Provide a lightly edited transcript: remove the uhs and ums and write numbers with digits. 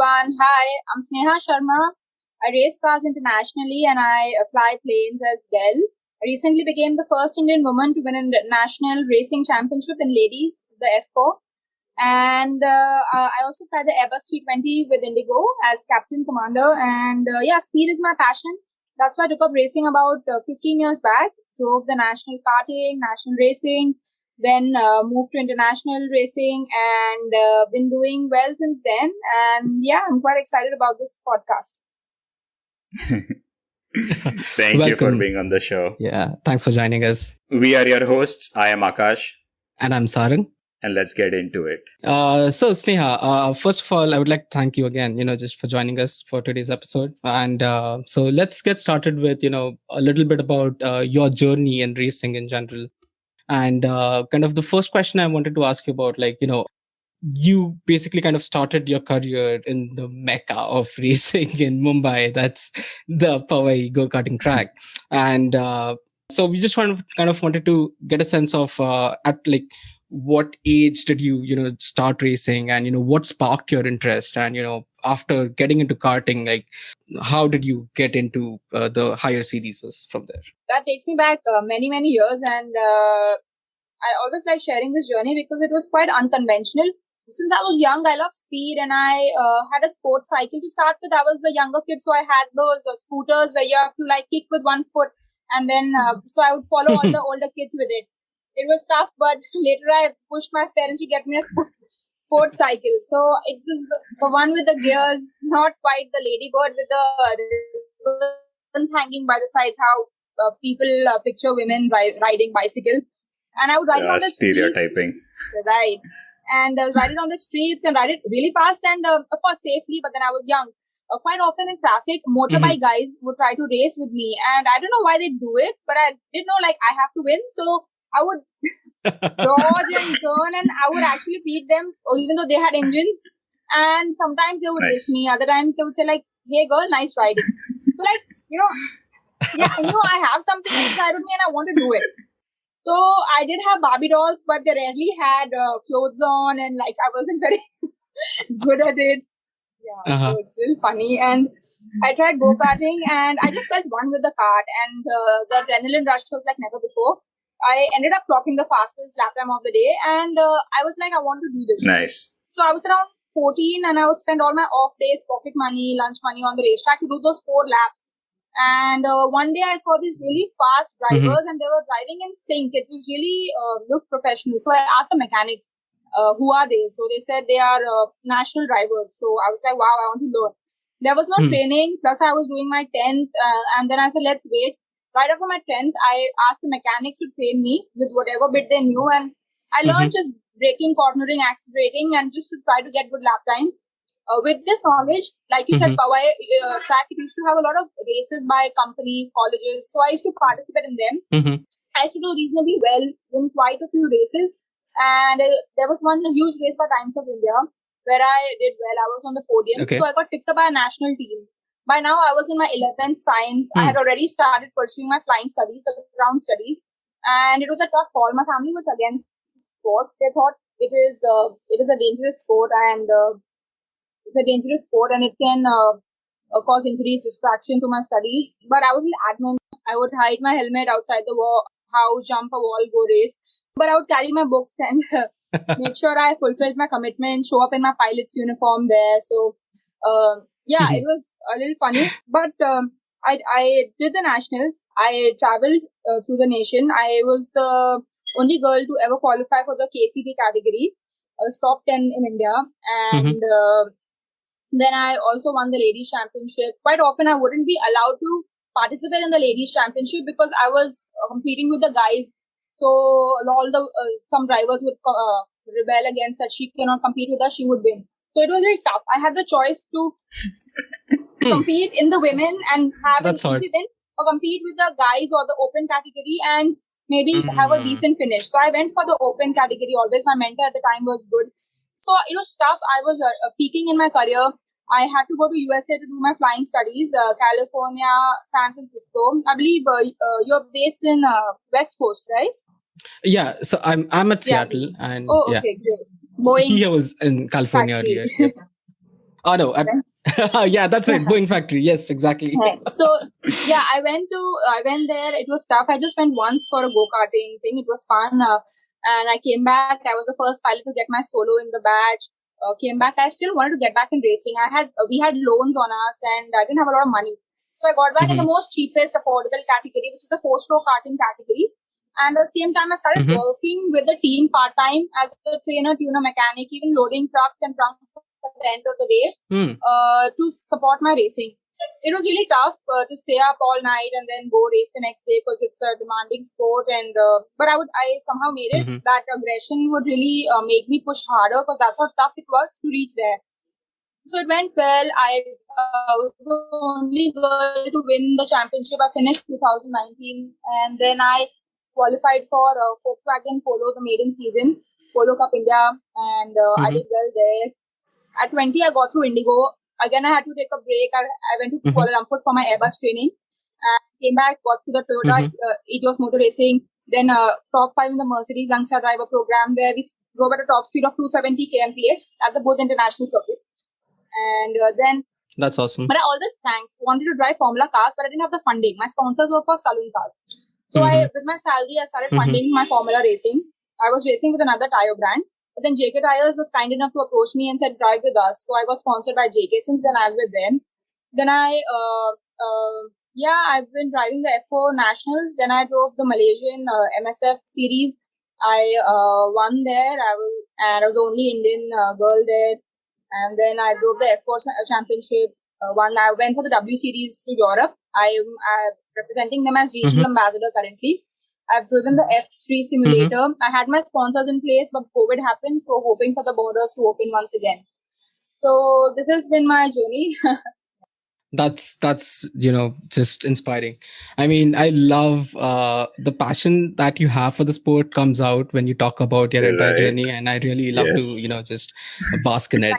everyone. Hi, I'm Sneha Sharma. I race cars internationally and I fly planes as well. I recently became the first Indian woman to win a national racing championship in ladies, the F4. And I also fly the Airbus 320 with Indigo as captain commander. And speed is my passion. That's why I took up racing about 15 years back. Drove the national karting, national racing, then moved to international racing and been doing well since then. And yeah, I'm quite excited about this podcast. Thank you for being on the show. Yeah, thanks for joining us. We are your hosts. I am Akash. And I'm Sarang. And let's get into it. So Sneha, first of all, I would like to thank you again, just for joining us for today's episode. And so let's get started with, a little bit about your journey in racing in general. And kind of the first question I wanted to ask you about, you basically kind of started your career in the mecca of racing in Mumbai. That's the Powai go-karting track. And so we just wanted to get a sense of at what age did you start racing, and what sparked your interest, and after getting into karting, how did you get into the higher series from there? That takes me back many years, and I always like sharing this journey because it was quite unconventional. Since I was young, I love speed, and I had a sports cycle to start with. I was the younger kid, so I had those scooters where you have to kick with one foot, and then so I would follow all the older kids with it. It was tough, but later I pushed my parents to get me a sports cycle. So it was the one with the gears, not quite the ladybird with the ribbons hanging by the sides, how people picture women riding bicycles. And I would ride it on the stereotyping. Streets. Right. And ride it on the streets and ride it really fast and of course safely. But then I was young. Quite often in traffic, motorbike guys would try to race with me. And I don't know why they do it, but I didn't know I have to win. So I would dodge and turn, and I would actually beat them, even though they had engines. And sometimes they would diss me. Other times they would say "Hey girl, nice riding." So I knew I have something inside of me, and I want to do it. So I did have Barbie dolls, but they rarely had clothes on, and I wasn't very good at it. Yeah, so it's really funny. And I tried go-karting, and I just felt one with the kart, and the adrenaline rush was like never before. I ended up clocking the fastest lap time of the day, and I was I want to do this. Nice. So I was around 14, and I would spend all my off days, pocket money, lunch money on the racetrack to do those 4 laps. And one day I saw these really fast drivers, and they were driving in sync. It was really looked professional. So I asked the mechanics, who are they? So they said they are national drivers. So I was wow, I want to learn. There was no training. Plus I was doing my 10th, and then I said, let's wait. Right after my 10th, I asked the mechanics to train me with whatever bit they knew, and I learned just braking, cornering, accelerating, and just to try to get good lap times. With this knowledge, like you said, Powai track, it used to have a lot of races by companies, colleges, so I used to participate in them. I used to do reasonably well in quite a few races, and there was one huge race by Times of India where I did well. I was on the podium, so I got picked up by a national team. By now, I was in my 11th science. I had already started pursuing my flying studies, the ground studies. And it was a tough call. My family was against sport. They thought it is a dangerous sport, and it can cause injuries, distraction to my studies. But I wasn't adamant. I would hide my helmet outside the house, jump a wall, go race. But I would carry my books and make sure I fulfilled my commitment, show up in my pilot's uniform there. So, it was a little funny, but I did the nationals. I traveled through the nation. I was the only girl to ever qualify for the KCT category. I was top 10 in India, and then I also won the ladies championship. Quite often I wouldn't be allowed to participate in the ladies championship because I was competing with the guys. So some drivers would rebel against that she cannot compete with us, she would win. So it was really tough. I had the choice to compete in the women and have an easy win, or compete with the guys or the open category and maybe have a decent finish. So I went for the open category always. My mentor at the time was good. So it was tough. I was peaking in my career. I had to go to USA to do my flying studies, California, San Francisco. I believe you're based in West Coast, right? Yeah. So I'm at Seattle. And great. Boeing he was in California earlier. Oh no, yeah, that's right. Boeing factory. Yes, exactly. So yeah, I went there. It was tough. I just went once for a go-karting thing. It was fun. And I came back. I was the first pilot to get my solo in the batch. Came back. I still wanted to get back in racing. We had loans on us, and I didn't have a lot of money. So I got back in the most cheapest affordable category, which is the 4-stroke karting category. And at the same time, I started working with the team part-time as a trainer, tuner, mechanic, even loading trucks and trunks at the end of the day to support my racing. It was really tough to stay up all night and then go race the next day because it's a demanding sport. And but I somehow made it. That aggression would really make me push harder because that's how tough it was to reach there. So it went well. I was the only girl to win the championship. I finished 2019, and then I qualified for Volkswagen Polo, the maiden season, Polo Cup India, and I did well there. At 20, I got through Indigo. Again, I had to take a break. I went to Kuala Lumpur for my Airbus training. Came back, got through the Toyota Etios Motor Racing, then top 5 in the Mercedes Youngster Driver Program, where we drove at a top speed of 270 kmph at the both international circuits. And then that's awesome. But I always wanted to drive Formula cars, but I didn't have the funding. My sponsors were for saloon cars. So with my salary, I started funding my Formula racing. I was racing with another tire brand. But then JK Tires was kind enough to approach me and said, drive with us. So I got sponsored by JK. Since then, I'm with them. Then I've been driving the F4 Nationals. Then I drove the Malaysian MSF series. I won there. I was the only Indian girl there. And then I drove the F4 championship. I went for the W series to Europe. I'm representing them as regional ambassador currently. I've driven the F3 simulator. I had my sponsors in place, but COVID happened. So hoping for the borders to open once again. So this has been my journey. That's just inspiring. I mean, I love the passion that you have for the sport comes out when you talk about your entire journey, and I really love to just bask in it.